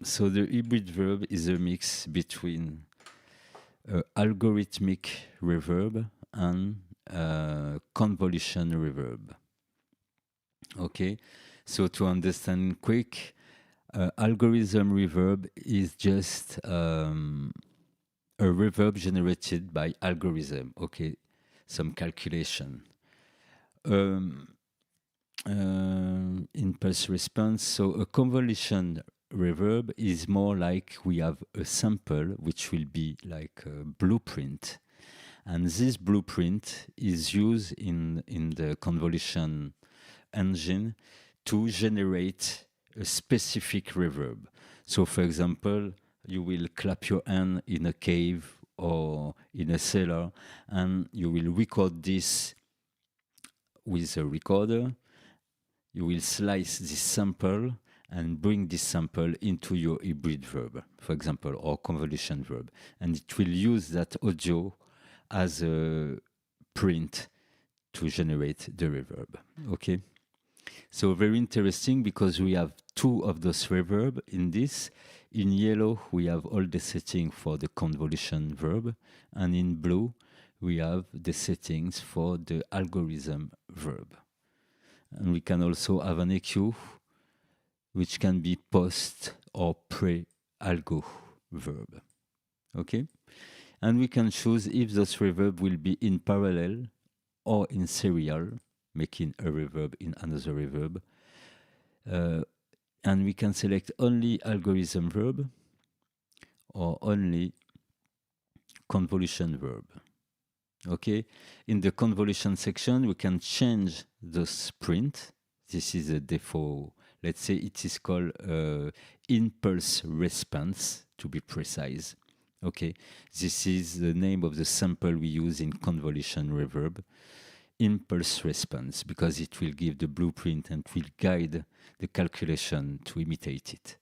So the hybrid verb is a mix between algorithmic reverb and convolution reverb. Okay, so to understand quick, algorithm reverb is just a reverb generated by algorithm. Okay, some calculation. Impulse response. So a convolution reverb is more like we have a sample which will be like a blueprint, and this blueprint is used in the convolution engine to generate a specific reverb. So for example, you will clap your hand in a cave or in a cellar, and you will record this with a recorder. You will slice this sample and bring this sample into your hybrid verb, for example, or convolution verb. And it will use that audio as a print to generate the reverb. Okay? So very interesting because we have two of those reverb in this. In yellow, we have all the settings for the convolution verb. And in blue, we have the settings for the algorithm verb. And we can also have an EQ, which can be post or pre-algo verb. Okay? And we can choose if those reverb will be in parallel or in serial, making a reverb in another reverb. And we can select only algorithm verb or only convolution verb. Okay, in the convolution section, we can change the print. This is a default. Let's say it is called impulse response, to be precise. Okay, this is the name of the sample we use in convolution reverb. Impulse response, because it will give the blueprint and will guide the calculation to imitate it.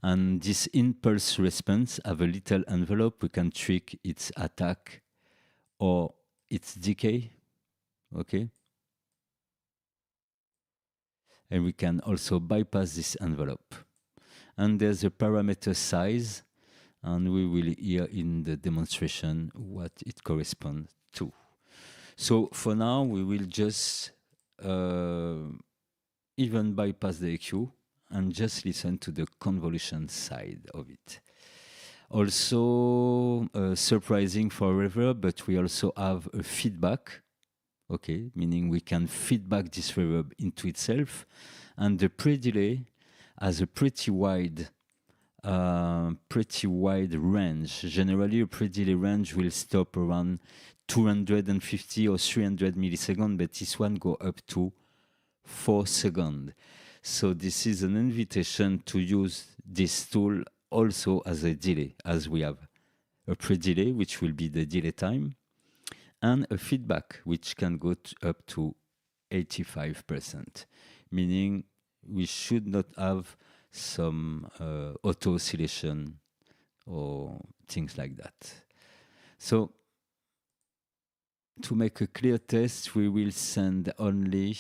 And this impulse response have a little envelope. We can trick its attack or its decay, okay? And we can also bypass this envelope. And there's a parameter size, and we will hear in the demonstration what it corresponds to. So for now, we will just even bypass the EQ and just listen to the convolution side of it. Also surprising for reverb, but we also have a feedback, okay, meaning we can feedback this reverb into itself, and the pre-delay has a pretty wide range. Generally, a pre-delay range will stop around 250 or 300 milliseconds, but this one go up to 4 seconds. So this is an invitation to use this tool also as a delay, as we have a pre-delay, which will be the delay time, and a feedback, which can go up to 85%, meaning we should not have some auto oscillation or things like that. So to make a clear test, we will send only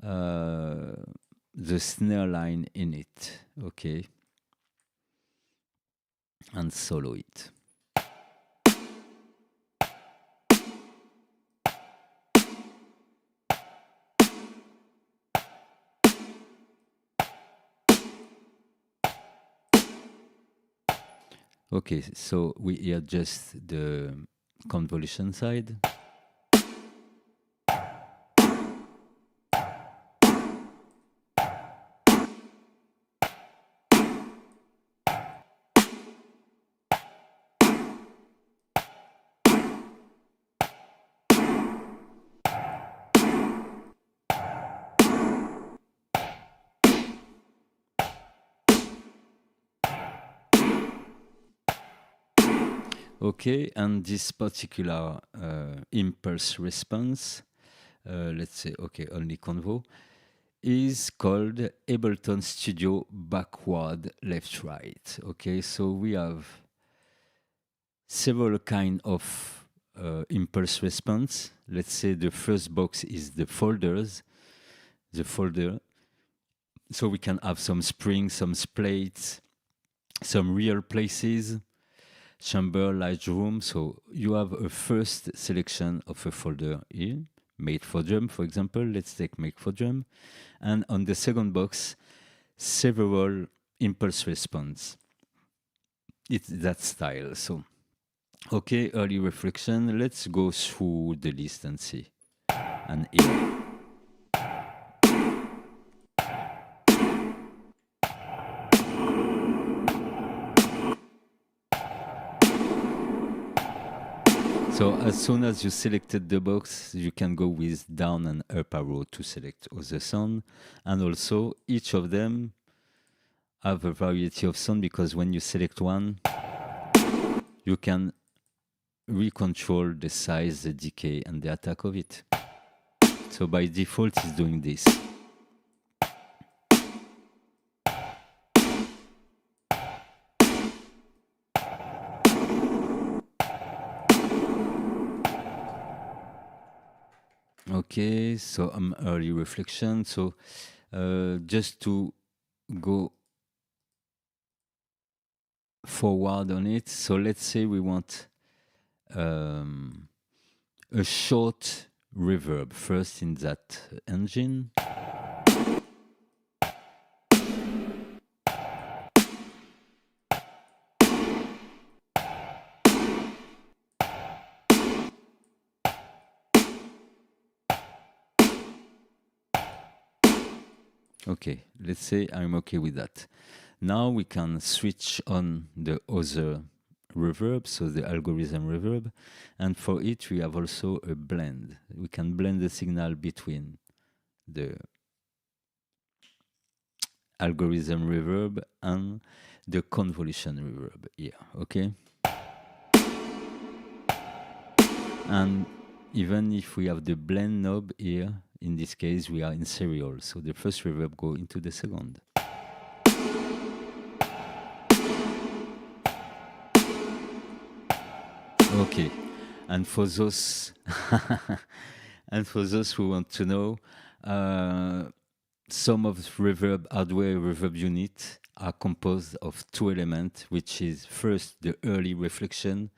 the snare line in it, okay? And solo it. Okay, so we hear just the convolution side. Okay, and this particular impulse response, let's say, okay, only convo, is called Ableton Studio backward left-right. Okay, so we have several kind of impulse response. Let's say the first box is the folders, the folder. So we can have some springs, some splates, some real places, chamber, large room. So you have a first selection of a folder here, made for drum, for example. Let's take make for drum. And on the second box, several impulse response. It's that style. So, okay, early reflection. Let's go through the list and see. And here. So as soon as you selected the box, you can go with down and up arrow to select other sound. And also each of them have a variety of sound, because when you select one, you can recontrol the size, the decay, and the attack of it. So by default, it's doing this. Okay, so early reflection. So just to go forward on it. So let's say we want a short reverb first in that engine. Okay, let's say I'm okay with that. Now we can switch on the other reverb, so the algorithm reverb, and for it we have also a blend. We can blend the signal between the algorithm reverb and the convolution reverb here, okay? And even if we have the blend knob here, in this case we are in serial, so the first reverb go into the second. Okay, and for those who want to know, some of reverb hardware reverb unit are composed of two elements, which is first the early reflection,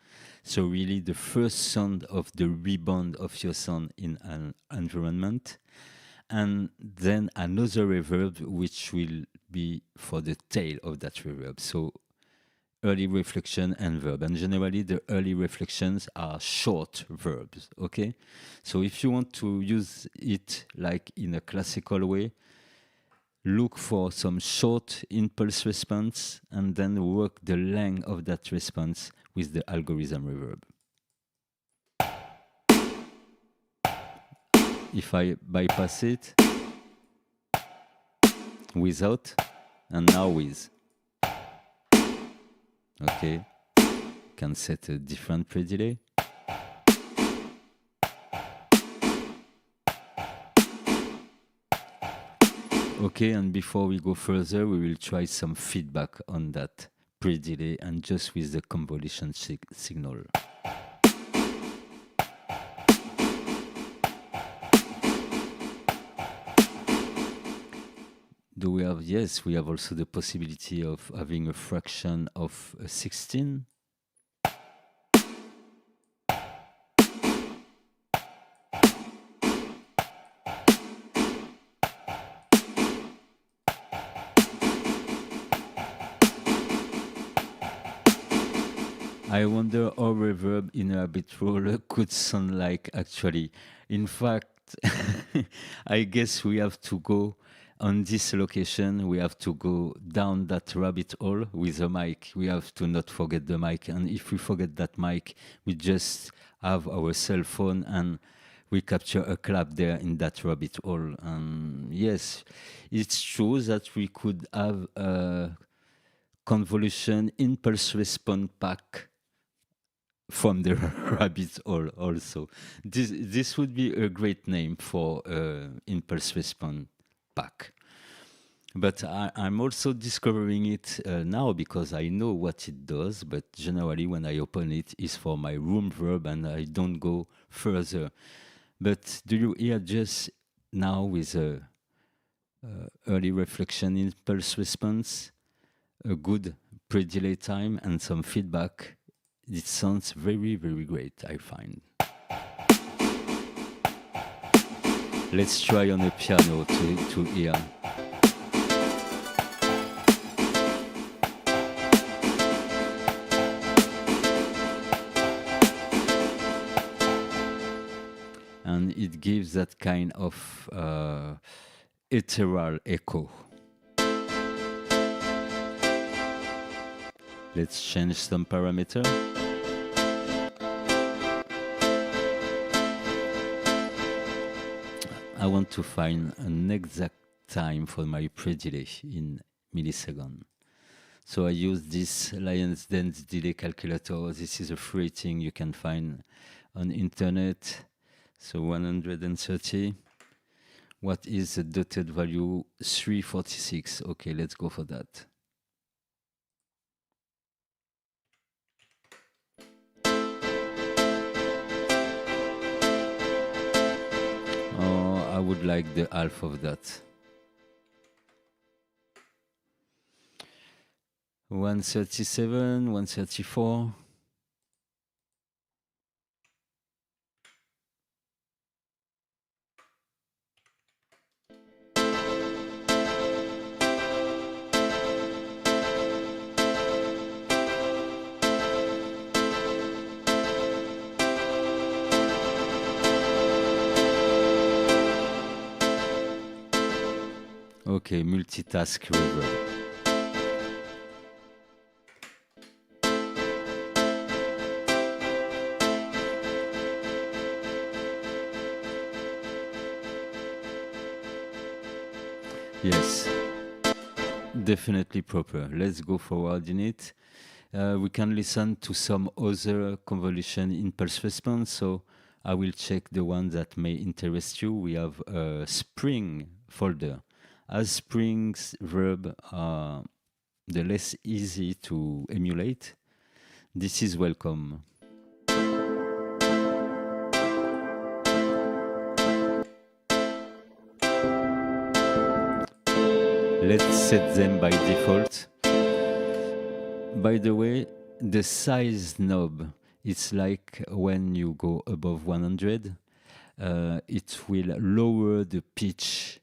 so really the first sound of the rebound of your sound in an environment, and then another reverb which will be for the tail of that reverb. So early reflection and verb, and generally the early reflections are short verbs, okay? So if you want to use it like in a classical way, look for some short impulse response and then work the length of that response with the algorithm reverb. If I bypass it, without, and now with. Okay, can set a different pre-delay. Okay, and before we go further, we will try some feedback on that pre-delay and just with the convolution signal. Do we have? Yes, we have also the possibility of having a fraction of 16. I wonder how reverb in a bit roller could sound like actually. In fact, I guess we have to go on this location, we have to go down that rabbit hole with the mic. We have to not forget the mic. And if we forget that mic, we just have our cell phone and we capture a clap there in that rabbit hole. And yes, it's true that we could have a convolution impulse response pack from the rabbit hole also. This would be a great name for impulse response pack. But I'm also discovering it now because I know what it does, but generally when I open it, it's for my room verb and I don't go further. But do you hear just now with a early reflection impulse response, a good pre-delay time, and some feedback. It sounds very, very great, I find. Let's try on a piano to hear. And it gives that kind of ethereal echo. Let's change some parameter. I want to find an exact time for my pre-delay in milliseconds. So I use this Lion's Dance delay calculator. This is a free thing you can find on internet. So 130. What is the dotted value? 346. Okay, let's go for that. Oh, I would like the half of that. 137, 134. Okay, multitask reverb. Yes, definitely proper. Let's go forward in it. We can listen to some other convolution impulse response. So I will check the one that may interest you. We have a Spring folder. As Spring's verb are the less easy to emulate, this is welcome. Let's set them by default. By the way, the size knob, it's like when you go above 100, it will lower the pitch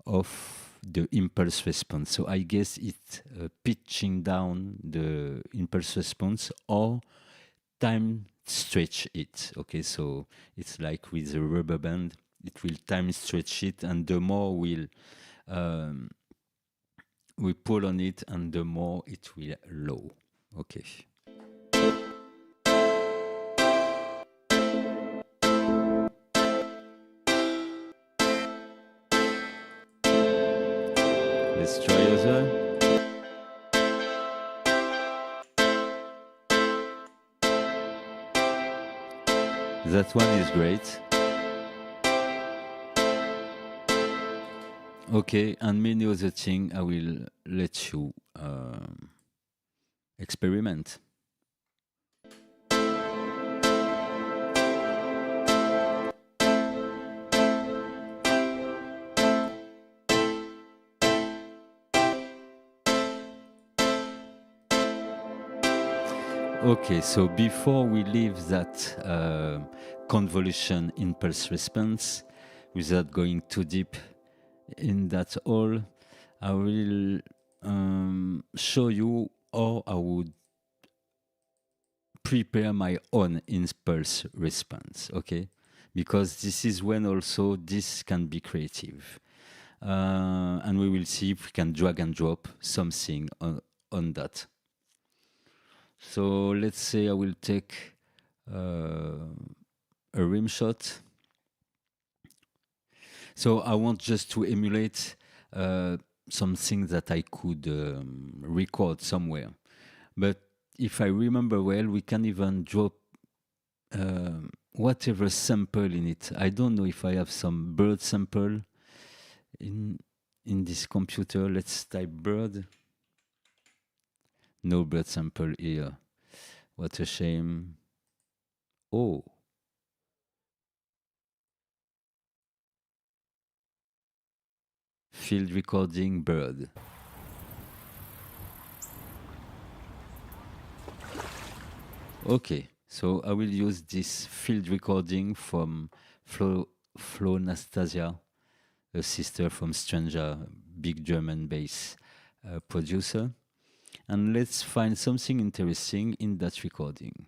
of the impulse response. So I guess it's pitching down the impulse response or time stretch it. Okay, so it's like with a rubber band, it will time stretch it, and the more we pull on it, and the more it will low. Okay. Let's try other. That one is great. Okay, and many other things I will let you experiment. Okay, so before we leave that convolution impulse response, without going too deep in that all, I will show you how I would prepare my own impulse response, okay? Because this is when also this can be creative. And we will see if we can drag and drop something on that. So let's say I will take a rim shot. So I want just to emulate something that I could record somewhere. But if I remember well, we can even drop whatever sample in it. I don't know if I have some bird sample in this computer. Let's type bird. No bird sample here. What a shame. Oh. field recording bird. Okay, so I will use this field recording from Flo Nastasia, a sister from Stranger, big German bass producer. And let's find something interesting in that recording.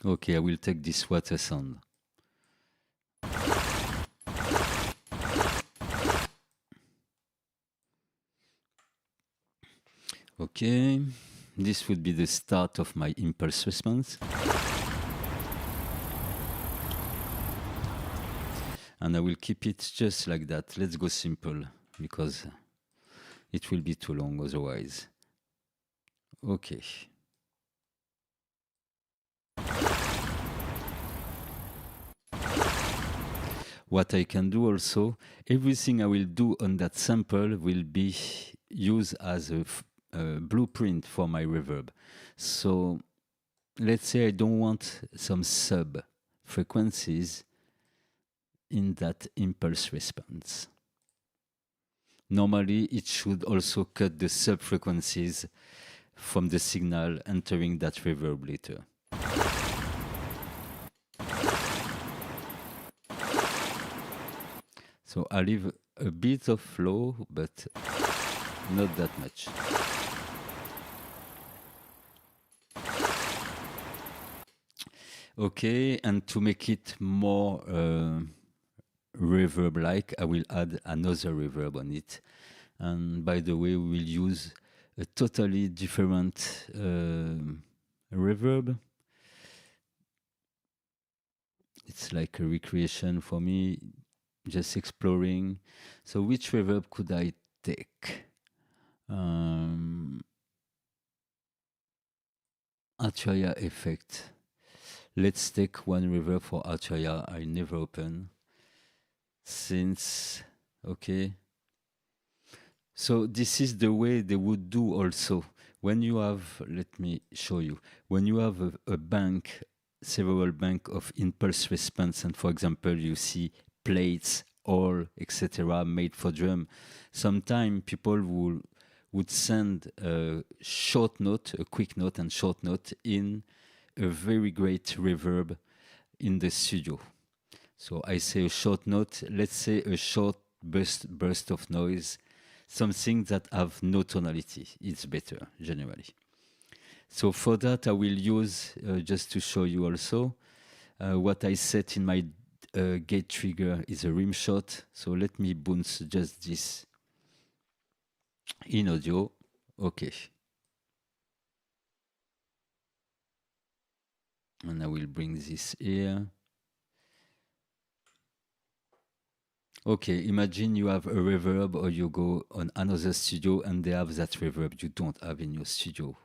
Okay, I will take this water sound. Okay, this would be the start of my impulse response. And I will keep it just like that. Let's go simple, because it will be too long otherwise. Okay. What I can do also, everything I will do on that sample will be used as a blueprint for my reverb. So let's say I don't want some sub frequencies in that impulse response. Normally, it should also cut the sub frequencies from the signal entering that reverb later. So I leave a bit of flow, but not that much. Okay, and to make it more reverb-like, I will add another reverb on it. And by the way, we will use a totally different reverb. It's like a recreation for me, just exploring. So which reverb could I take? Atria effect. Let's take one reverb for Atria. I never open since, okay. So this is the way they would do also. When you have, let me show you, when you have a bank, several bank of impulse response, and for example, you see plates, all, etc., made for drum, sometimes people would send a short note, a quick note and short note in a very great reverb in the studio. So I say a short note, let's say a short burst of noise, something that have no tonality. It's better, generally. So for that, I will use, just to show you also, what I set in my gate trigger is a rim shot. So let me bounce just this in audio. Okay. And I will bring this here. Okay, imagine you have a reverb or you go on another studio and they have that reverb you don't have in your studio.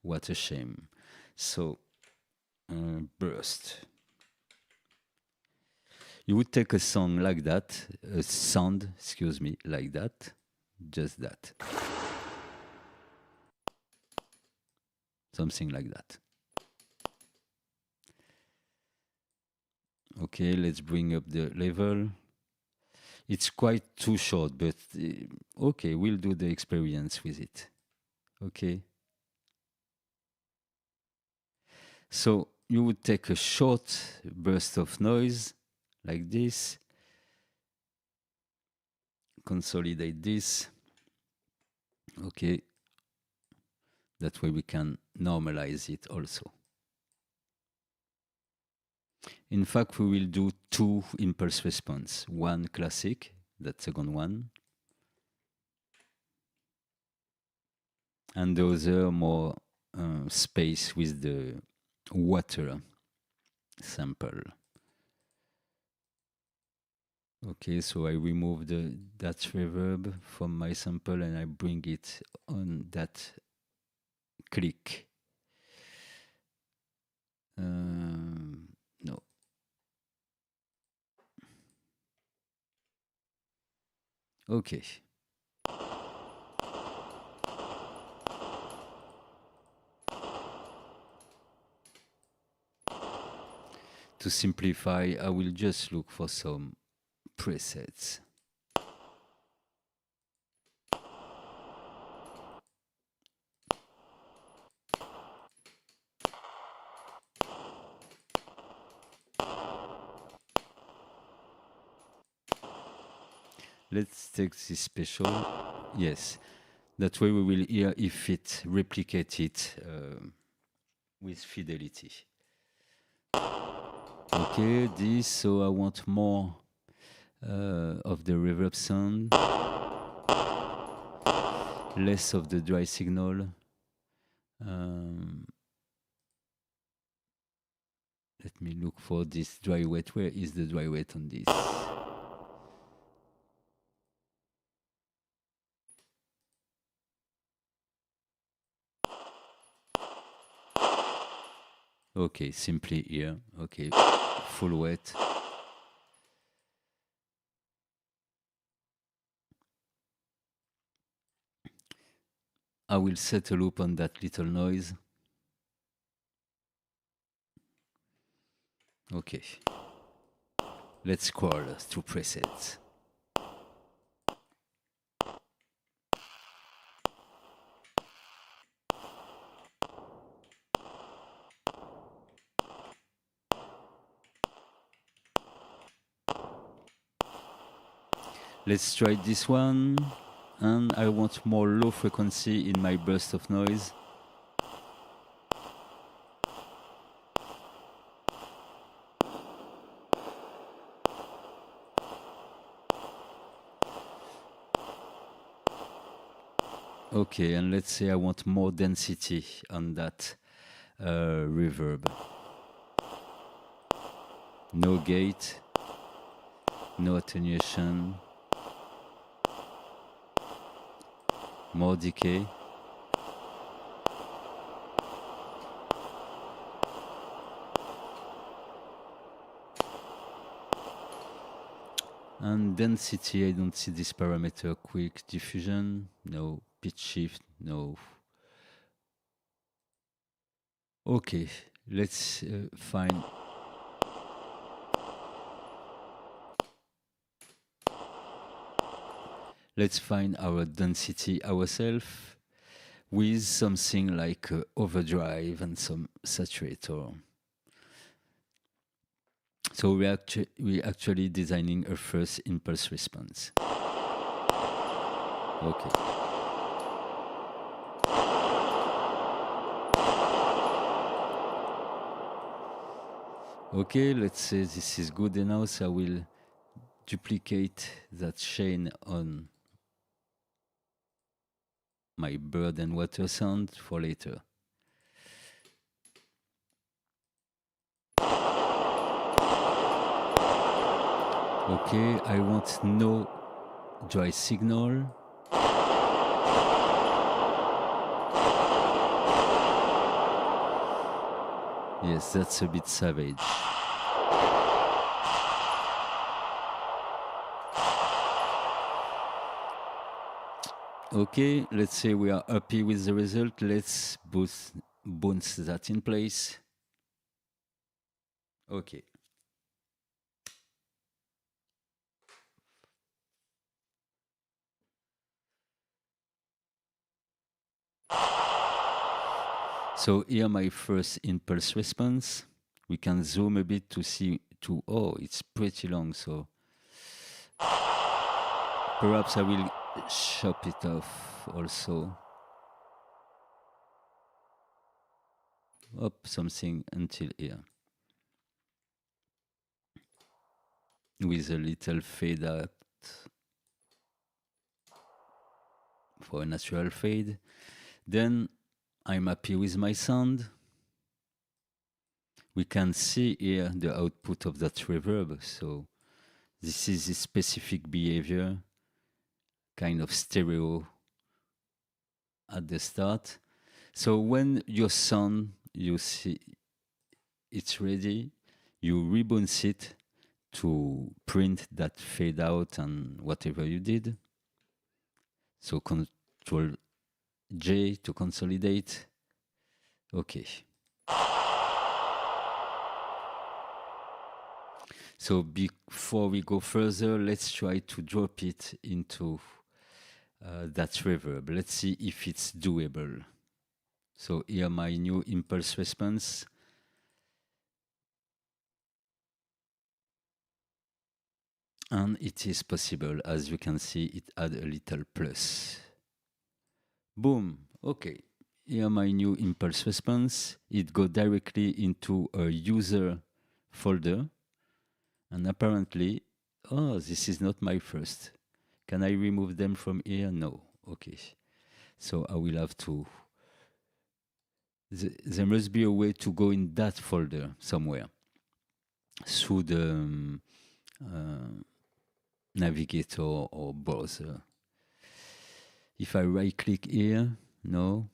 What a shame. So, burst. You would take a song like that, a sound, excuse me, like that, just that. Something like that. Okay, let's bring up the level. It's quite too short, but okay, we'll do the experience with it. Okay. So you would take a short burst of noise like this, consolidate this. Okay. That way we can normalize it also. In fact, we will do two impulse response. One classic, that second one. And the other more space with the water sample. Okay, so I remove that reverb from my sample and I bring it on that click. No. Okay. to simplify, I will just look for some presets. Let's take this special. Yes, that way we will hear if it replicates it with fidelity. Okay, this, so I want more of the reverb sound, less of the dry signal. Let me look for this dry wet. Where is the dry wet on this? Okay, simply here. Okay, full wet. I will set a loop on that little noise. Okay. Let's scroll through presets. Let's try this one. And I want more low frequency in my burst of noise. Okay, and let's say I want more density on that reverb. No gate, no attenuation, more decay. And density, I don't see this parameter. Quick diffusion, no. Pitch shift, no. Okay, let's find. Let's find our density ourselves with something like overdrive and some saturator. So we're actually designing a first impulse response. Okay. Okay, let's say this is good enough, so I will duplicate that chain on my bird and water sound for later. Okay, I want no dry signal. Yes, that's a bit savage. Okay, let's say we are happy with the result. Let's bounce that in place. Okay. So here my first impulse response. We can zoom a bit to see oh, it's pretty long, so perhaps I will chop it off also. Up something until here. With a little fade out for a natural fade. Then I'm happy with my sound. We can see here the output of that reverb. So this is a specific behavior, kind of stereo at the start. So when your sound, you see it's ready, you rebounce it to print that fade out and whatever you did. So Control J to consolidate. Okay. So before we go further, let's try to drop it into that reverb. Let's see if it's doable. So here my new impulse response. And it is possible. As you can see, it had a little plus. Boom. Okay. Here my new impulse response. It goes directly into a user folder. And apparently, oh, this is not my first. Can I remove them from here? No. Okay. So I will have to... There must be a way to go in that folder somewhere through the navigator or browser. If I right click here, no.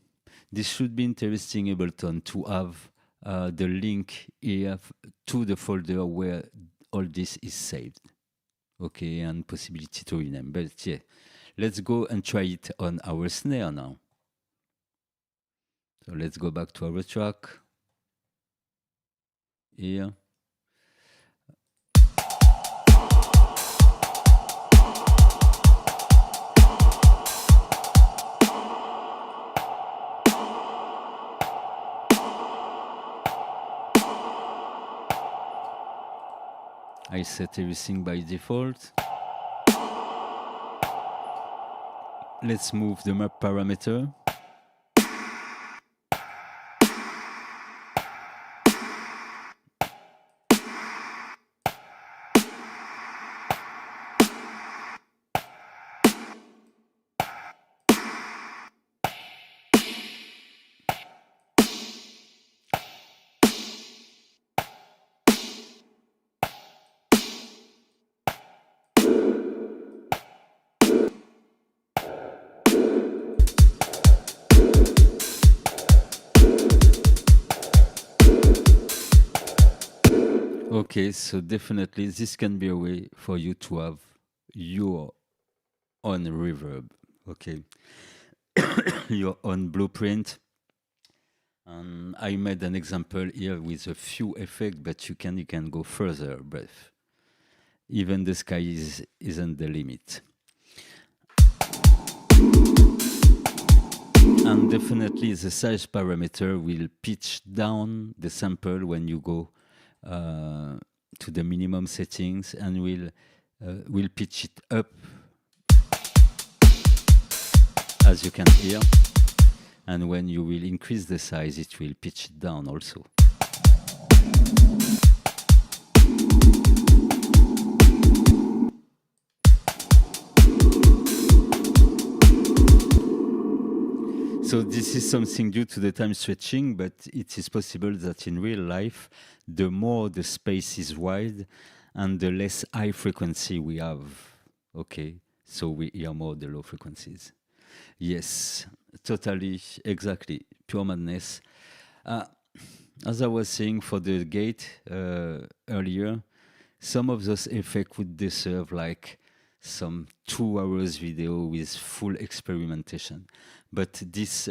This should be interesting, Ableton, to have the link here to the folder where all this is saved. Okay, and possibility to rename. But yeah, let's go and try it on our snare now. So let's go back to our track. Here. I set everything by default. Let's move the map parameter. Okay, so definitely this can be a way for you to have your own reverb, okay? Your own blueprint. And I made an example here with a few effects, but you can go further, but even the sky isn't the limit. And definitely the size parameter will pitch down the sample when you go to the minimum settings, and will pitch it up, as you can hear. And when you will increase the size, it will pitch it down also. So this is something due to the time stretching, but it is possible that in real life, the more the space is wide and the less high frequency we have, okay? So we hear more the low frequencies. Yes, totally, exactly, pure madness. As I was saying for the gate earlier, some of those effects would deserve like some 2 hours video with full experimentation. But this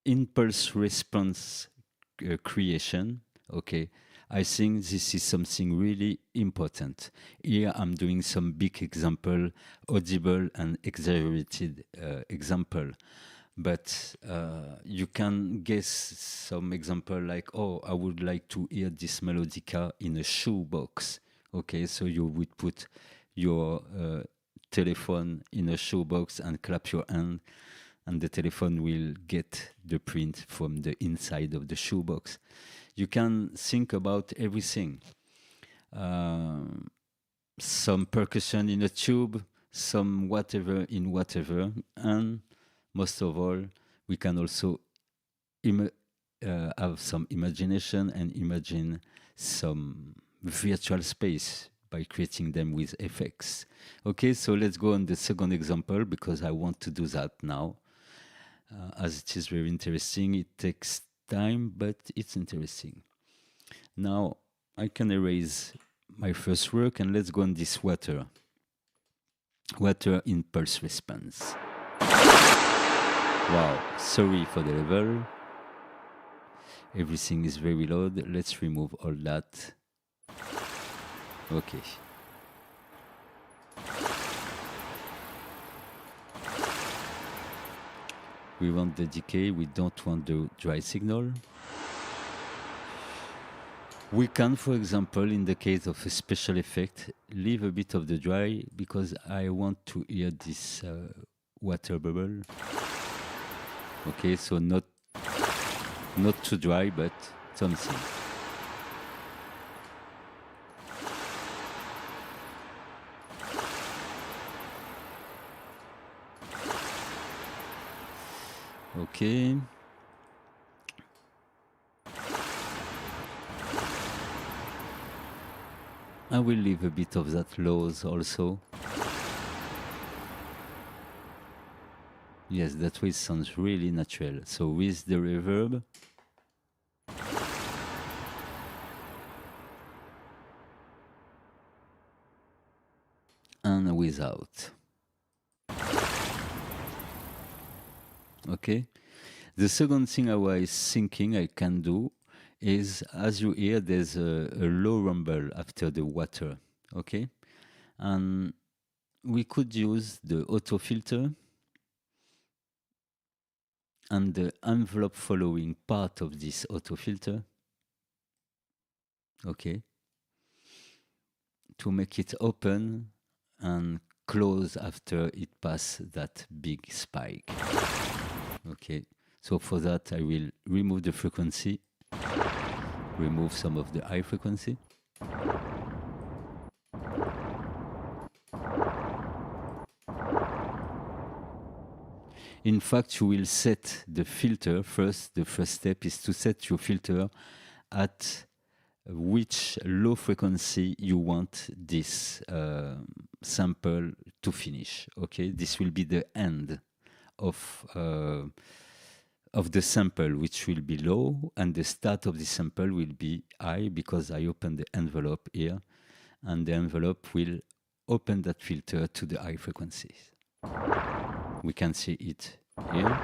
impulse response creation, okay, I think this is something really important. Here I'm doing some big example, audible and exaggerated example. But you can guess some example like, oh, I would like to hear this melodica in a shoebox. Okay, so you would put your telephone in a shoebox and clap your hand, and the telephone will get the print from the inside of the shoebox. You can think about everything. Some percussion in a tube, some whatever in whatever, and most of all, we can also have some imagination and imagine some virtual space by creating them with effects. Okay, so let's go on the second example, because I want to do that now. As it is very interesting, it takes time, but it's interesting. Now, I can erase my first work, and let's go on this water. Water impulse response. Wow, sorry for the level. Everything is very loud. Let's remove all that. Okay. We want the decay, we don't want the dry signal. We can, for example, in the case of a special effect, leave a bit of the dry because I want to hear this water bubble. Okay, so not too dry, but something. Okay. I will leave a bit of that lows also. Yes, that way sounds really natural. So with the reverb, and without. Okay. The second thing I was thinking I can do is, as you hear, there's a low rumble after the water. Okay. And we could use the auto filter and the envelope following part of this auto filter. Okay. To make it open and close after it passes that big spike. Okay, so for that I will remove the frequency, remove some of the high frequency. In fact, you will set the filter first. The first step is to set your filter at which low frequency you want this sample to finish. Okay, this will be the end of the sample, which will be low, and the start of the sample will be high because I open the envelope here, and the envelope will open that filter to the high frequencies. We can see it here,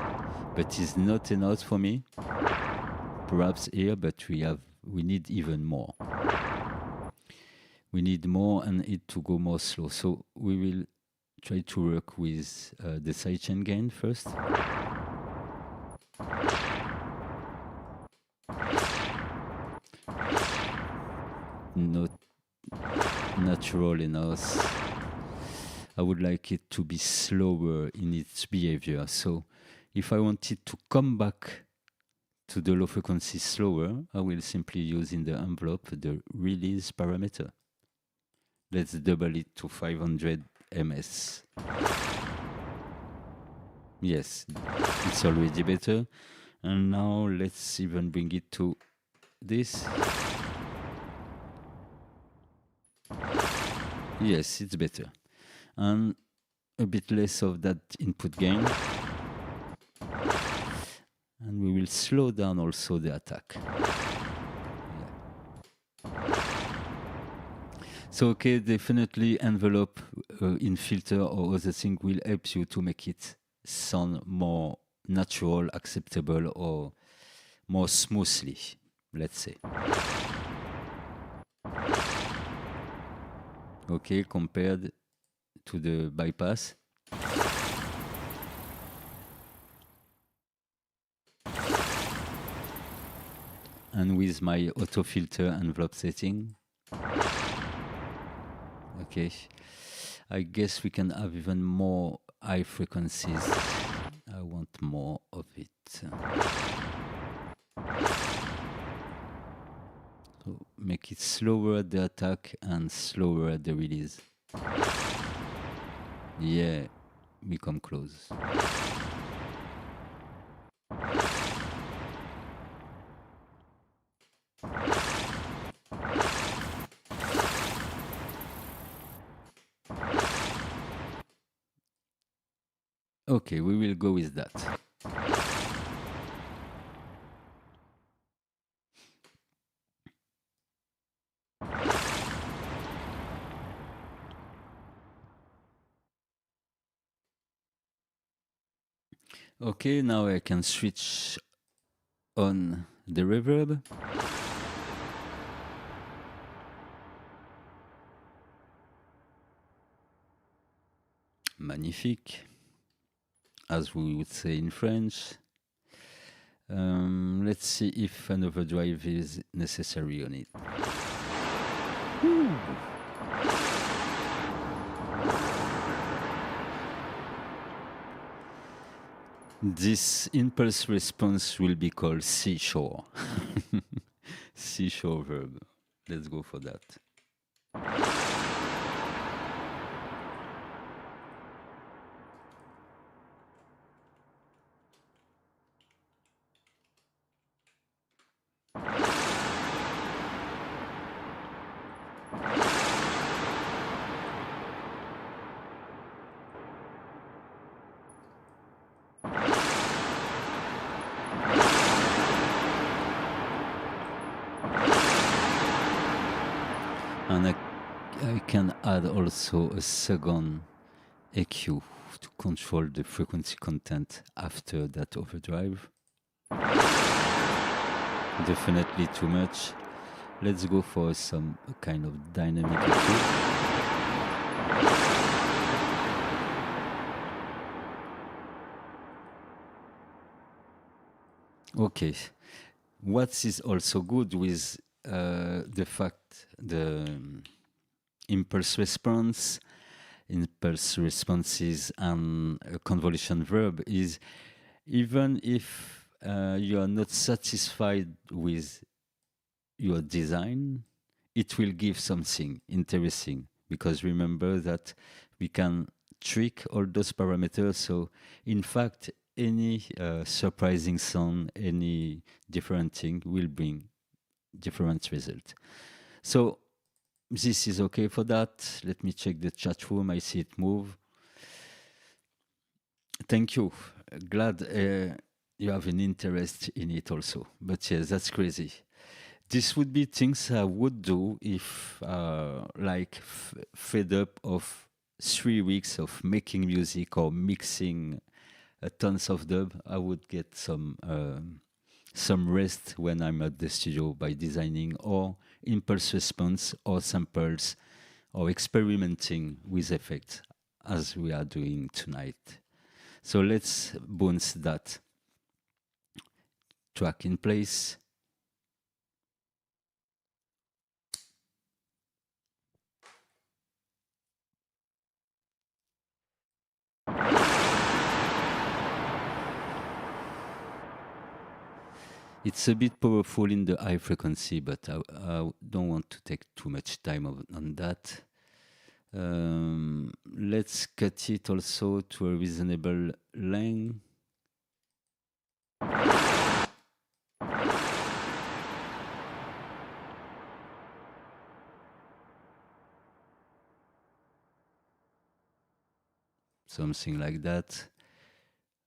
but it's not enough for me. Perhaps here, but we need even more. We need more and it to go more slow. So we will try to work with the sidechain gain first. Not natural enough. I would like it to be slower in its behavior. So if I want it to come back to the low frequency slower, I will simply use in the envelope the release parameter. Let's double it to 500 ms. Yes, it's already better. And now let's even bring it to this. Yes, it's better. And a bit less of that input gain. And we will slow down also the attack. Yeah. So, okay, definitely envelope in filter or other thing will help you to make it sound more natural, acceptable, or more smoothly, let's say. Okay, compared to the bypass. And with my auto filter envelope setting. Okay, I guess we can have even more high frequencies. I want more of it. So make it slower at the attack and slower at the release. Yeah, we come close. Okay, we will go with that. Okay, now I can switch on the reverb. magnifique, as we would say in French. Let's see if an overdrive is necessary on it. This impulse response will be called seashore. Seashore verb. Let's go for that. And I can add also a second EQ to control the frequency content after that overdrive. Definitely too much. Let's go for some kind of dynamic EQ. Okay. What is also good with the fact the impulse responses and a convolution verb is, even if you are not satisfied with your design, it will give something interesting, because remember that we can trick all those parameters. So in fact, any surprising sound, any different thing will bring different result. So this is okay for that. Let me check the chat room. I see it move. Thank you. Glad you have an interest in it also. But yes, that's crazy. This would be things I would do if like fed up of 3 weeks of making music or mixing tons of dub. I would get some rest when I'm at the studio by designing or impulse response or samples or experimenting with effects as we are doing tonight. So let's bounce that track in place. It's a bit powerful in the high frequency, but I don't want to take too much time on that. Let's cut it also to a reasonable length. Something like that.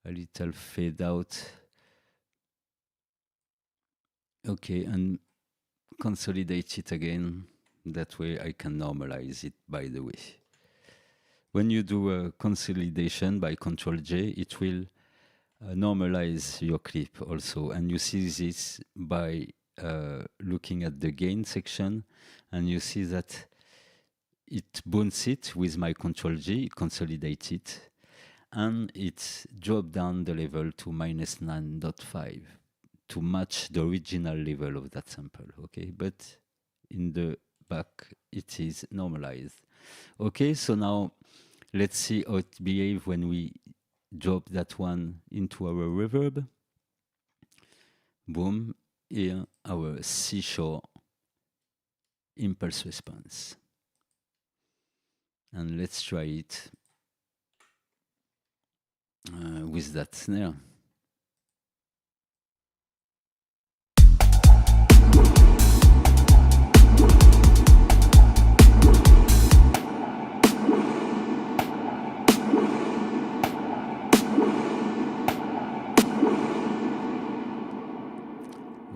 A little fade out. Okay, and consolidate it again. That way I can normalize it, by the way. When you do a consolidation by Ctrl J, it will normalize your clip also. And you see this by looking at the gain section, and you see that it bounces it with my Ctrl G, consolidate it, and it drops down the level to -9.5 to match the original level of that sample, okay? But in the back, it is normalized. Okay, so now let's see how it behaves when we drop that one into our reverb. Boom, here our seashore impulse response. And let's try it with that snare.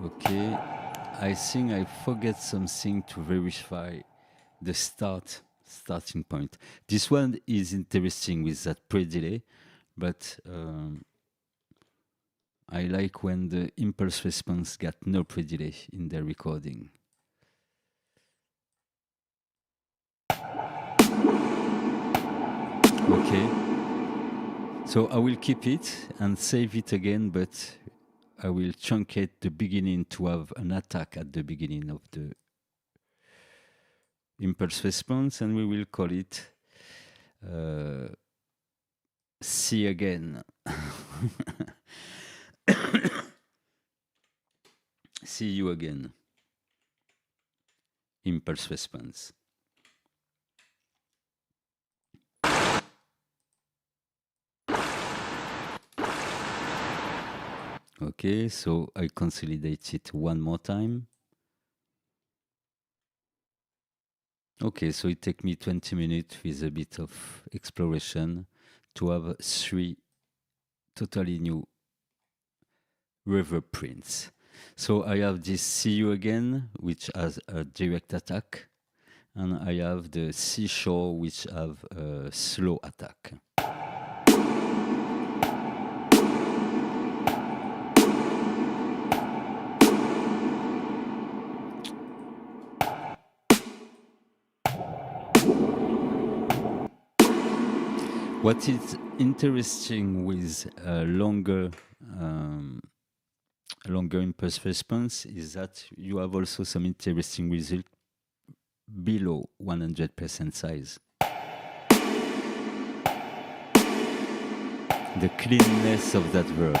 Okay, I think I forget something to verify the starting point. This one is interesting with that pre-delay, but I like when the impulse response got no pre-delay in the recording. Okay, So I will keep it and save it again, but I will truncate the beginning to have an attack at the beginning of the impulse response, and we will call it see again. See you again. Impulse response. Okay, so I consolidate it one more time. Okay, so it takes me 20 minutes with a bit of exploration to have 3 totally new reverb prints. So I have this see you again, which has a direct attack, and I have the seashore, which have a slow attack. What is interesting with longer impulse response is that you have also some interesting result below 100% size. The cleanness of that verb.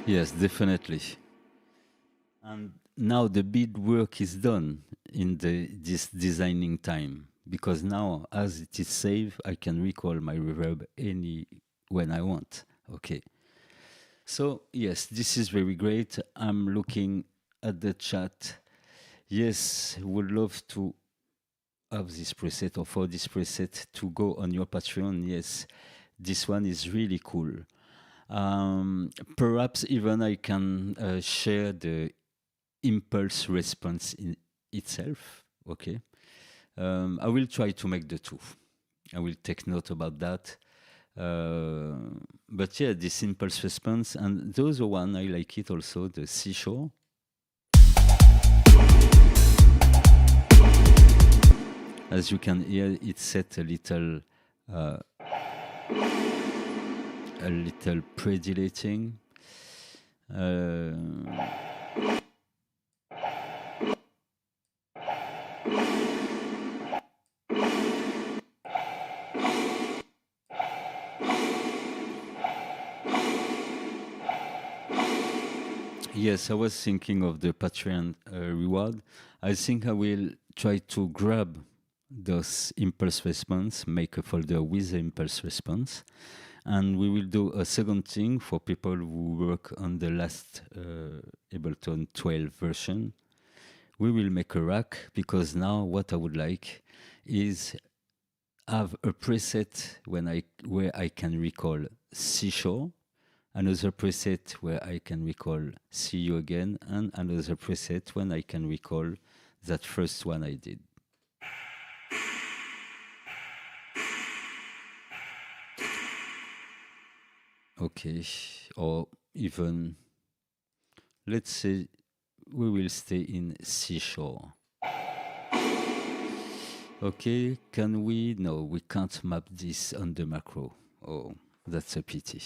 Yes, definitely. And now the big work is done in this designing time, because now as it is saved, I can recall my reverb when I want. Okay. So yes, this is very great. I'm looking at the chat. Yes, would love to have this preset, or for this preset to go on your Patreon. Yes, this one is really cool. Perhaps even I can share the impulse response in itself. Okay. I will try to make the two. I will take note about that. But yeah, this impulse response, and the other one, I like it also, the seashore. As you can hear, it's set a little pre-dilating. Yes, I was thinking of the Patreon reward. I think I will try to grab those impulse response, make a folder with the impulse response, and we will do a second thing for people who work on the last Ableton 12 version. We will make a rack, because now what I would like is have a preset where I can recall seashore, another preset where I can recall see you again, and another preset when I can recall that first one I did. Okay, or even, let's say we will stay in seashore. Okay, can we? No, we can't map this on the macro. Oh, that's a pity.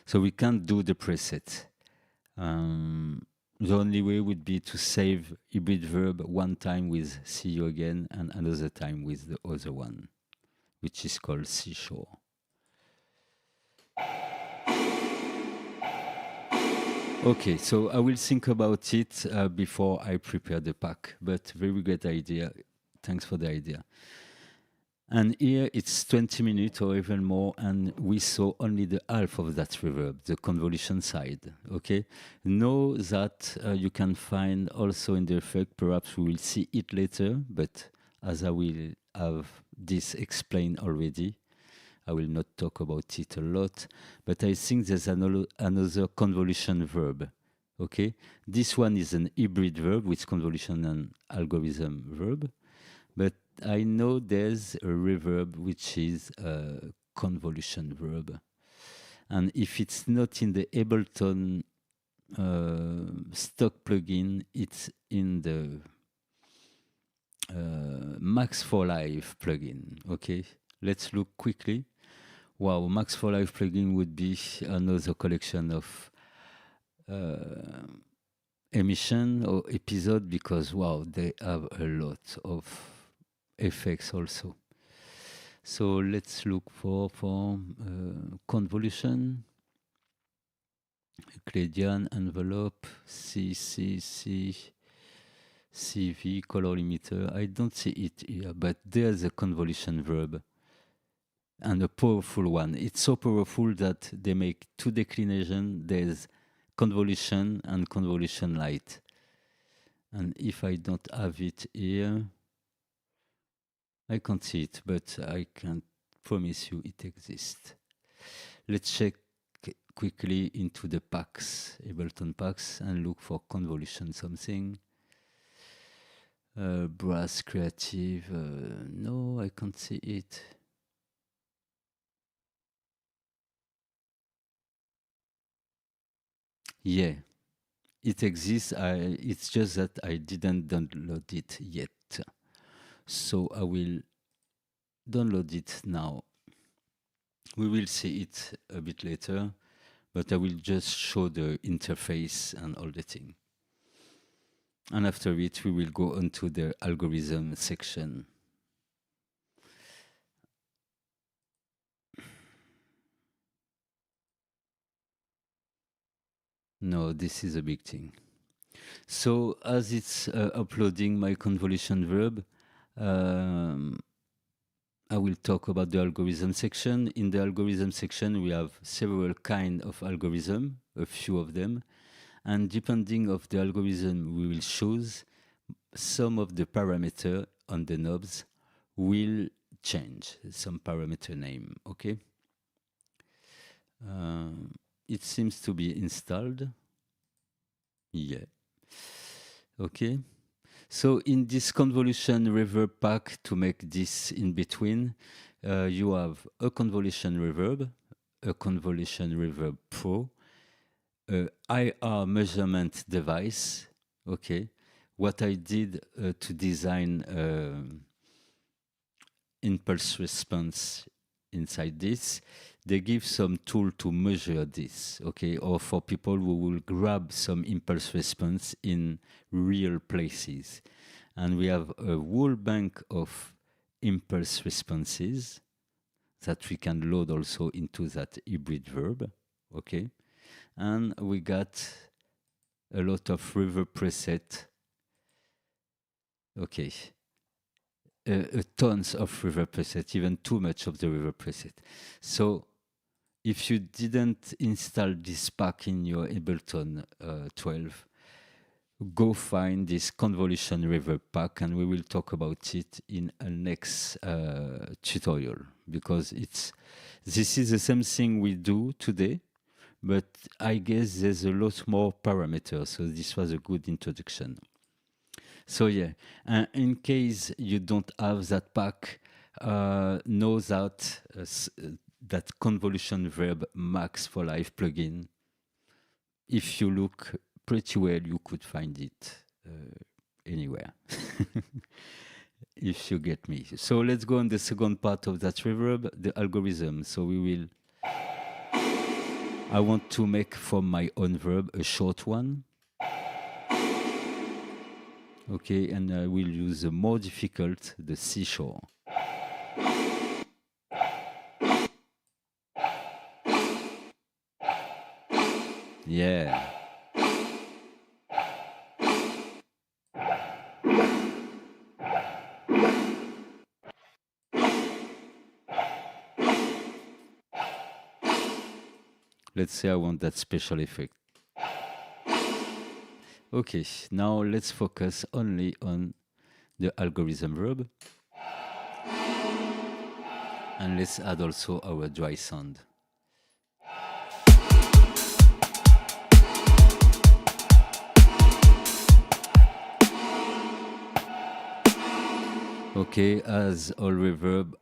So we can't do the preset. The only way would be to save hybrid verb one time with see you again and another time with the other one, which is called seashore. Okay, so I will think about it before I prepare the pack, but very great idea. Thanks for the idea. And here it's 20 minutes or even more, and we saw only the half of that reverb, the convolution side. Okay, know that you can find also in the effect, perhaps we will see it later, but as I will have this explained already, I will not talk about it a lot, but I think there's another convolution verb. Okay, this one is an hybrid verb with convolution and algorithm verb, but I know there's a reverb which is a convolution verb. And if it's not in the Ableton stock plugin, it's in the Max for Live plugin. Okay, let's look quickly. Wow, Max for Live plugin would be another collection of emission or episode, because wow, they have a lot of effects also. So let's look for convolution, Euclidean envelope, CV, color limiter. I don't see it here, but there's a convolution verb, and a powerful one. It's so powerful that they make two declinations. There's convolution and convolution light. And if I don't have it here, I can't see it, but I can promise you it exists. Let's check quickly into the packs, Ableton packs, and look for convolution something. Brass creative, no, I can't see it. Yeah, it exists. It's just that I didn't download it yet. So I will download it now. We will see it a bit later, but I will just show the interface and all the thing. And after it, we will go on to the algorithm section. No, this is a big thing. So as it's uploading my convolution verb, I will talk about the algorithm section. In the algorithm section, we have several kinds of algorithm, a few of them. And depending of the algorithm we will choose, some of the parameter on the knobs will change, some parameter name, okay? It seems to be installed. Yeah. Okay. So in this convolution reverb pack, to make this in between, you have a convolution reverb pro, a IR measurement device. Okay. What I did to design impulse response inside this, they give some tool to measure this, okay, or for people who will grab some impulse response in real places. And we have a whole bank of impulse responses that we can load also into that hybrid verb, okay. And we got a lot of reverb preset, okay. Tons of reverb preset, even too much of the reverb preset. So if you didn't install this pack in your Ableton 12, go find this convolution reverb pack, and we will talk about it in a next tutorial, because this is the same thing we do today, but I guess there's a lot more parameters, so this was a good introduction. So yeah, in case you don't have that pack, know that that convolution verb Max for Live plugin, if you look pretty well, you could find it anywhere. If you get me. So let's go on the second part of that reverb, the algorithm. So I want to make from my own verb a short one. Okay, and I will use the more difficult, the seashore. Yeah. Let's say I want that special effect. Okay, now let's focus only on the algorithm verb. And let's add also our dry sound. Okay, as all reverb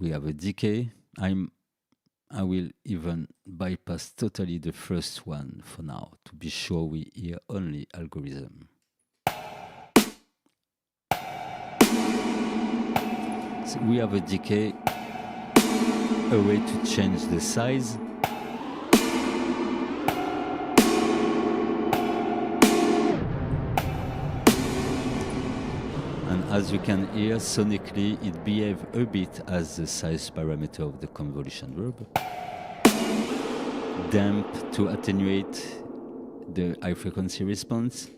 we have a decay. I will even bypass totally the first one for now to be sure we hear only algorithm. So we have a decay, a way to change the size. And as you can hear, sonically, it behaves a bit as the size parameter of the convolution verb. Damp to attenuate the high frequency response.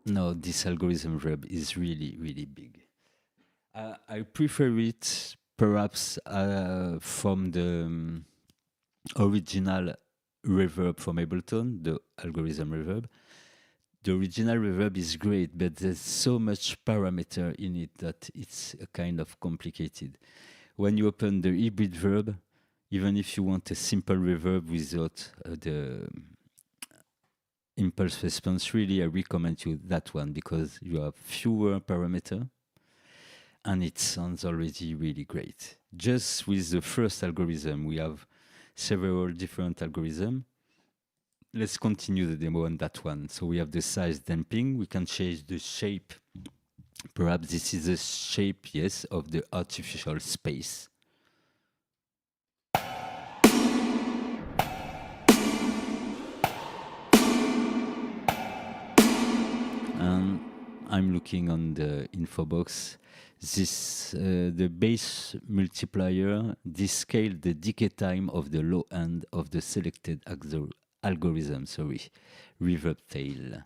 No, this algorithm verb is really, really big. I prefer it perhaps from the original reverb from Ableton, the algorithm reverb. The original reverb is great, but there's so much parameter in it that it's kind of complicated. When you open the hybrid verb, even if you want a simple reverb without the impulse response, really I recommend you that one because you have fewer parameter and it sounds already really great. Just with the first algorithm, we have several different algorithms. Let's continue the demo on that one. So we have the size damping. We can change the shape. Perhaps this is the shape, yes, of the artificial space. And I'm looking on the info box. This the base multiplier, this scale the decay time of the low end of the selected algorithm, reverb tail.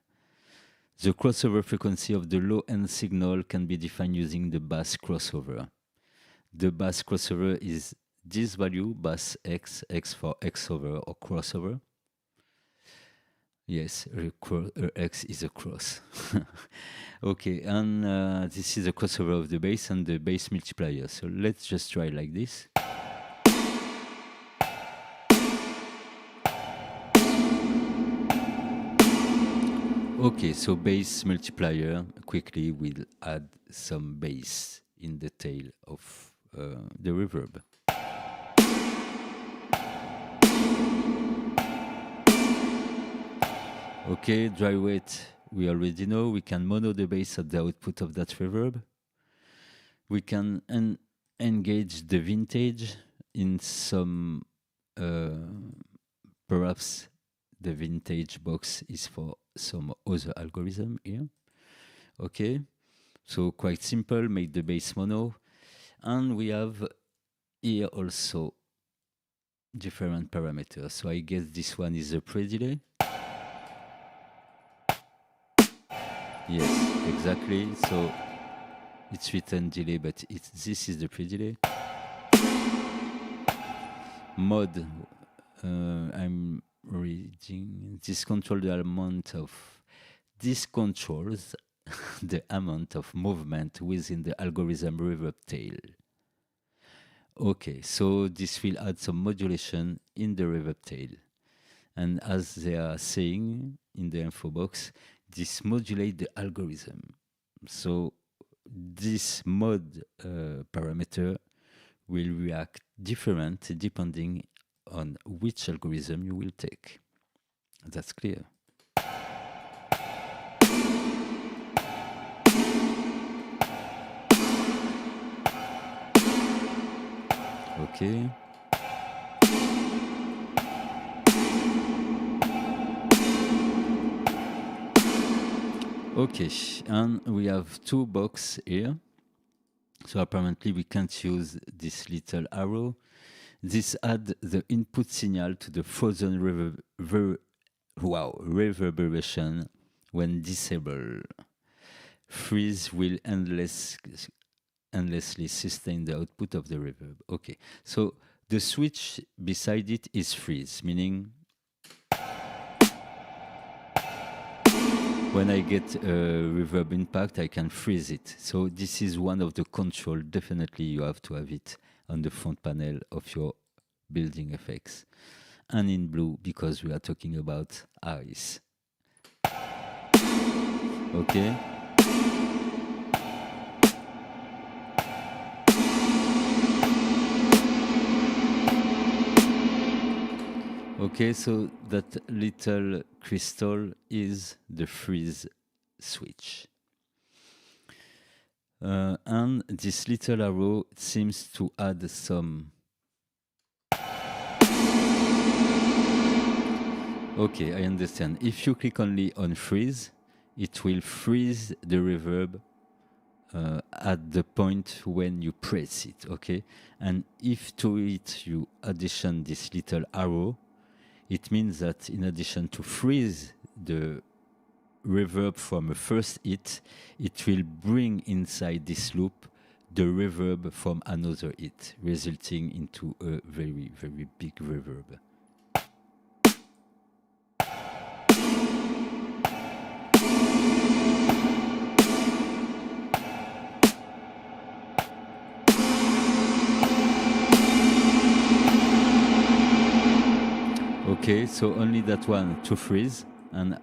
The crossover frequency of the low end signal can be defined using the bass crossover. The bass crossover is this value, bass X, X for X over or crossover. Yes, X is a cross. Okay, and this is a crossover of the bass and the bass multiplier. So let's just try like this. Okay, so bass multiplier, quickly we'll add some bass in the tail of the reverb. Okay, dry wet, we already know. We can mono the bass at the output of that reverb. We can engage the vintage in some, perhaps the vintage box is for some other algorithm here. Okay, so quite simple, make the bass mono. And we have here also different parameters. So I guess this one is a pre-delay. Yes, exactly. So it's written delay, but this is the pre-delay. Mode, I'm reading. This controls the amount of. This controls the amount of movement within the algorithm reverb tail. Okay, so this will add some modulation in the reverb tail. And as they are saying in the info box, this modulates the algorithm. So this mode parameter will react different depending on which algorithm you will take. That's clear. Okay. Okay, and we have two boxes here. So apparently we can't use this little arrow. This adds the input signal to the frozen reverberation when disabled. Freeze will endlessly sustain the output of the reverb. Okay, so the switch beside it is freeze, meaning when I get a reverb impact, I can freeze it. So this is one of the control. Definitely you have to have it on the front panel of your building effects. and in blue because we are talking about eyes. Okay. Okay, so that little crystal is the freeze switch. And this little arrow seems to add some. Okay, I understand. If you click only on freeze, it will freeze the reverb at the point when you press it, okay? And if to it you addition this little arrow, it means that in addition to freeze the reverb from a first hit, it will bring inside this loop the reverb from another hit, resulting into a very, very big reverb. Okay, so only that one to freeze, and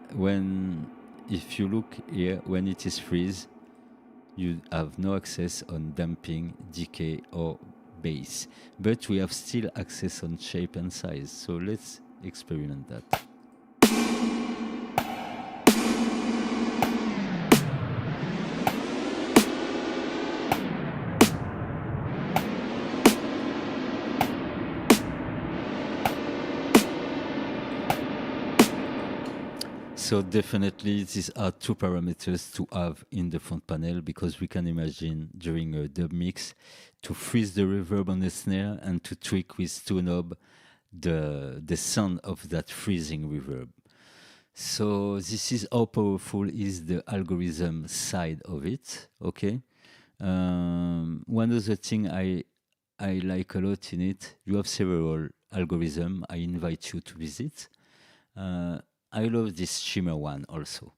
if you look here, when it is freeze, you have no access on damping, decay or bass, but we have still access on shape and size, so let's experiment that. So definitely these are two parameters to have in the front panel, because we can imagine during a dub mix to freeze the reverb on the snare and to tweak with two knobs the sound of that freezing reverb. So this is how powerful is the algorithm side of it, okay? One other thing I like a lot in it, you have several algorithms I invite you to visit. I love this shimmer one also.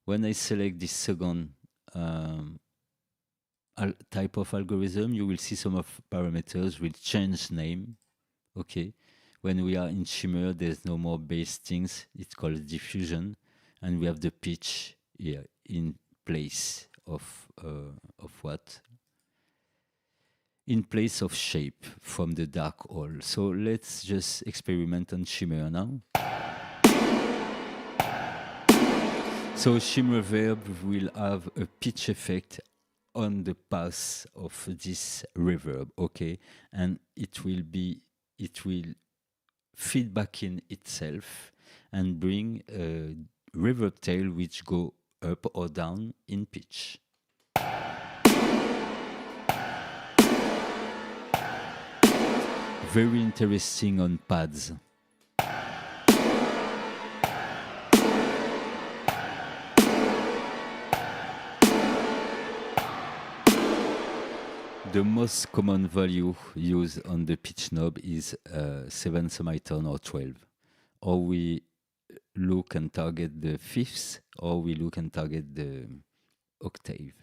When I select this second type of algorithm, you will see some of parameters will change name. Okay. When we are in shimmer, there's no more bass things. It's called diffusion. And we have the pitch here in place of what? In place of shape from the dark hole. So let's just experiment on shimmer now. So shimmer reverb will have a pitch effect on the pass of this reverb, okay? And it will feed back in itself and bring a reverb tail which go up or down in pitch. Very interesting on pads. The most common value used on the pitch knob is 7 semitone or 12. Or we look and target the fifths, or we look and target the octave.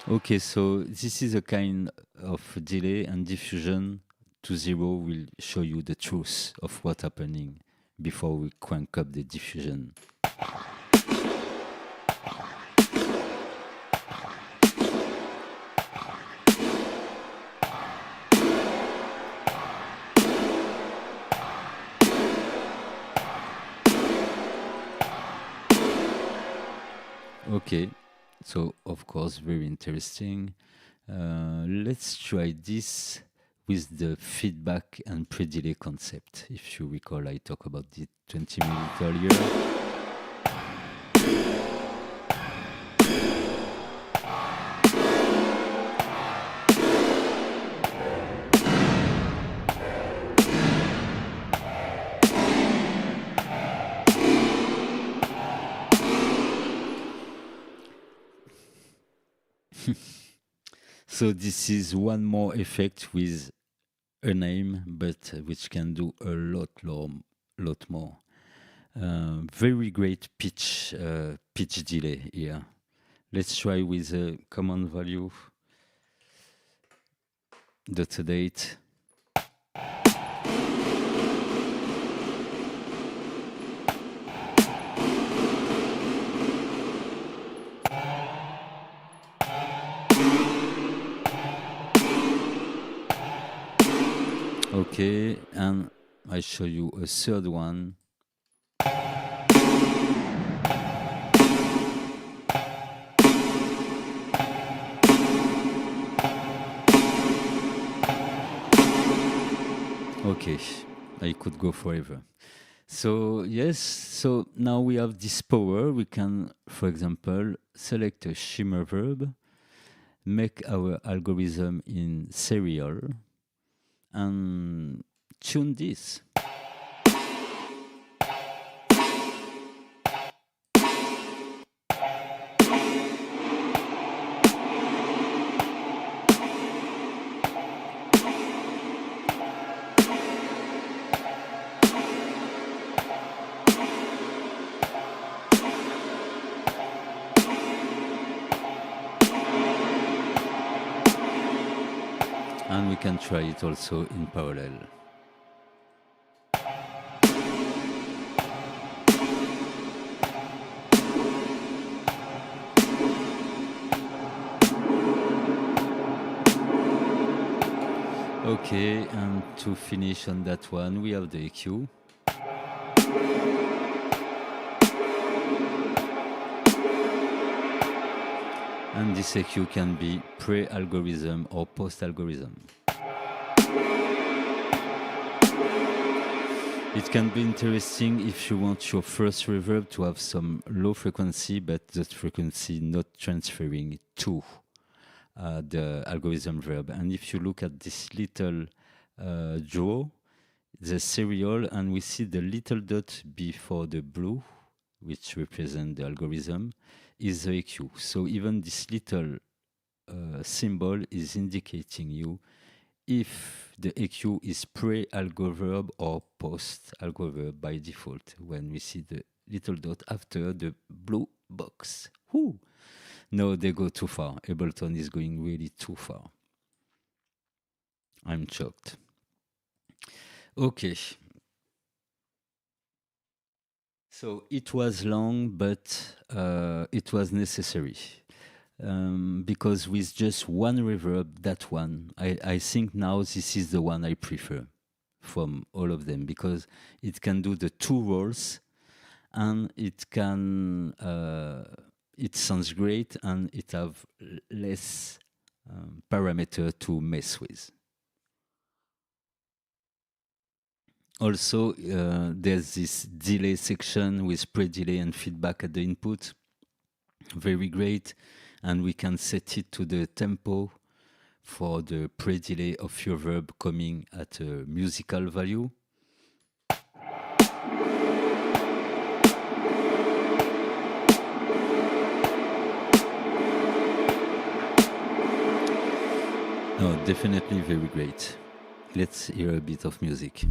Okay, so this is a kind of delay, and diffusion to 0 will show you the truth of what's happening before we crank up the diffusion. Okay. So, of course, very interesting. Let's try this with the feedback and pre-delay concept. If you recall, I talked about the 20 minutes earlier. So this is one more effect with a name, but which can do a lot more. Very great pitch delay here. Let's try with a command value date. Okay, and I show you a third one. Okay, I could go forever. So yes, so now we have this power. We can, for example, select a shimmer verb, make our algorithm in serial, and tune this. And we can try it also in parallel. Okay, and to finish on that one, we have the EQ. And this EQ can be pre-algorithm or post-algorithm. It can be interesting if you want your first reverb to have some low frequency, but that frequency not transferring to the algorithm verb. And if you look at this little draw, the serial, and we see the little dot before the blue, which represent the algorithm, is the EQ. So even this little symbol is indicating you if the EQ is pre-algoverb or post-algoverb by default, when we see the little dot after the blue box. Whoo! No, they go too far. Ableton is going really too far. I'm shocked. Okay. So it was long, but it was necessary. Because with just one reverb, that one, I think now this is the one I prefer from all of them, because it can do the two roles, and it can it sounds great, and it have less parameter to mess with. Also, there's this delay section with pre-delay and feedback at the input. Very great. And we can set it to the tempo for the pre-delay of your verb coming at a musical value. No, definitely very great. Let's hear a bit of music.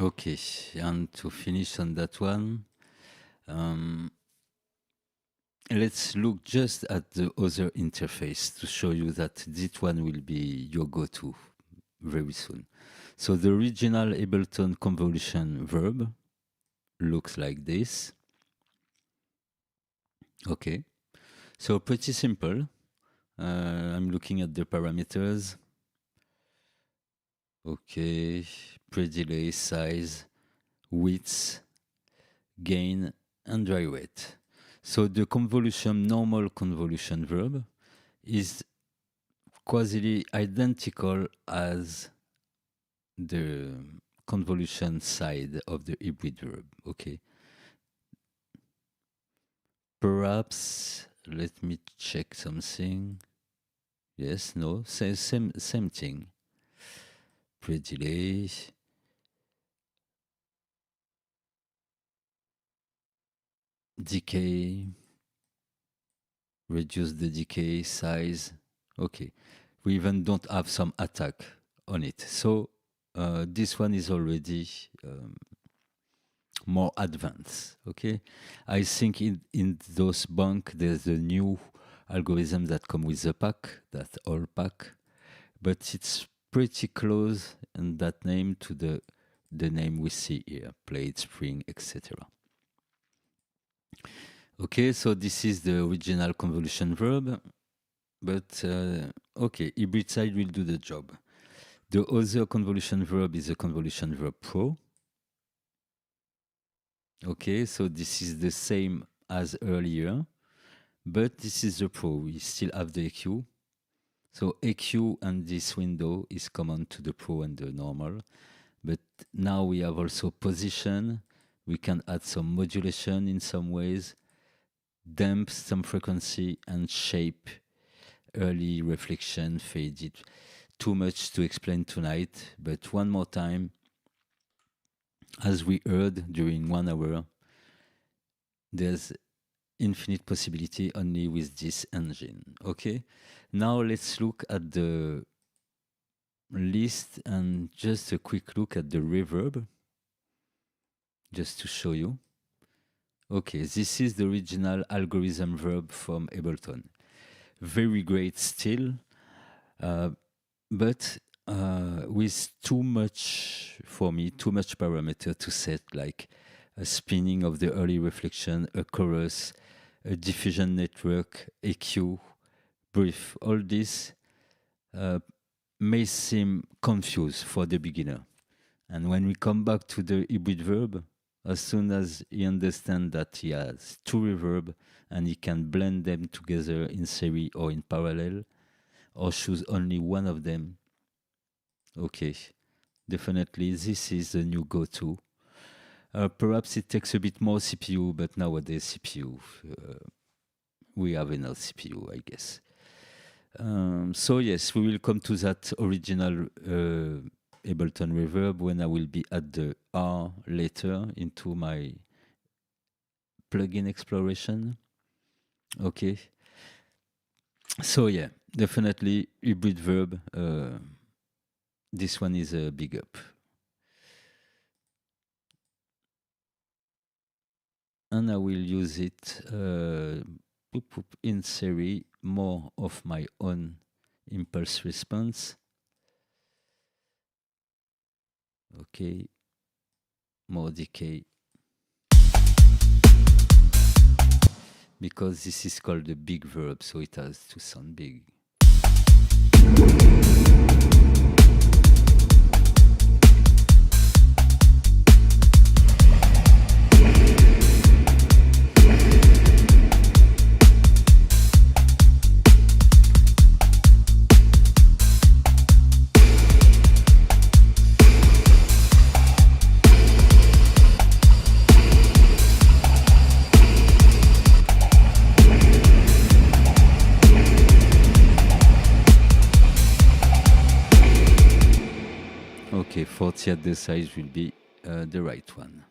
Okay, and to finish on that one, let's look just at the other interface to show you that this one will be your go-to very soon. So the original Ableton convolution verb looks like this. Okay, so pretty simple. I'm looking at the parameters. Okay, pre-delay, size, width, gain, and dry wet. So the convolution, normal convolution verb is quasi identical as the convolution side of the hybrid verb. Okay. Perhaps let me check something. Yes, no, same thing. Pre-delay. Decay. Reduce the decay size. Okay. We even don't have some attack on it. So this one is already more advanced. Okay. I think in those bank there's a new algorithm that come with the pack, that all pack, but it's pretty close in that name to the name we see here, plate, spring, etc. Okay, so this is the original convolution verb, but okay, hybrid side will do the job. The other convolution verb is a convolution verb pro. Okay, so this is the same as earlier, but this is the pro. We still have the EQ. So EQ and this window is common to the pro and the normal. But now we have also position. We can add some modulation in some ways, damp some frequency, and shape, early reflection, fade it. Too much to explain tonight, but one more time. As we heard during 1 hour, there's infinite possibility only with this engine. Okay, now let's look at the list and just a quick look at the reverb, just to show you. Okay, this is the original algorithm verb from Ableton. Very great still, but with too much, for me, too much parameter to set, like a spinning of the early reflection, a chorus, a diffusion network, EQ, brief. All this may seem confused for the beginner. And when we come back to the hybrid verb, as soon as he understands that he has two reverb and he can blend them together in series or in parallel, or choose only one of them, okay, definitely this is the new go-to. Perhaps it takes a bit more CPU, but nowadays CPU, we have enough CPU, I guess. So yes, we will come to that original Ableton reverb when I will be at the R later into my plugin exploration. Okay. So yeah, definitely hybrid verb. This one is a big up. And I will use it in series, more of my own impulse response. Okay, more decay. Because this is called a big verb, so it has to sound big. Okay, 40 at the size will be the right one.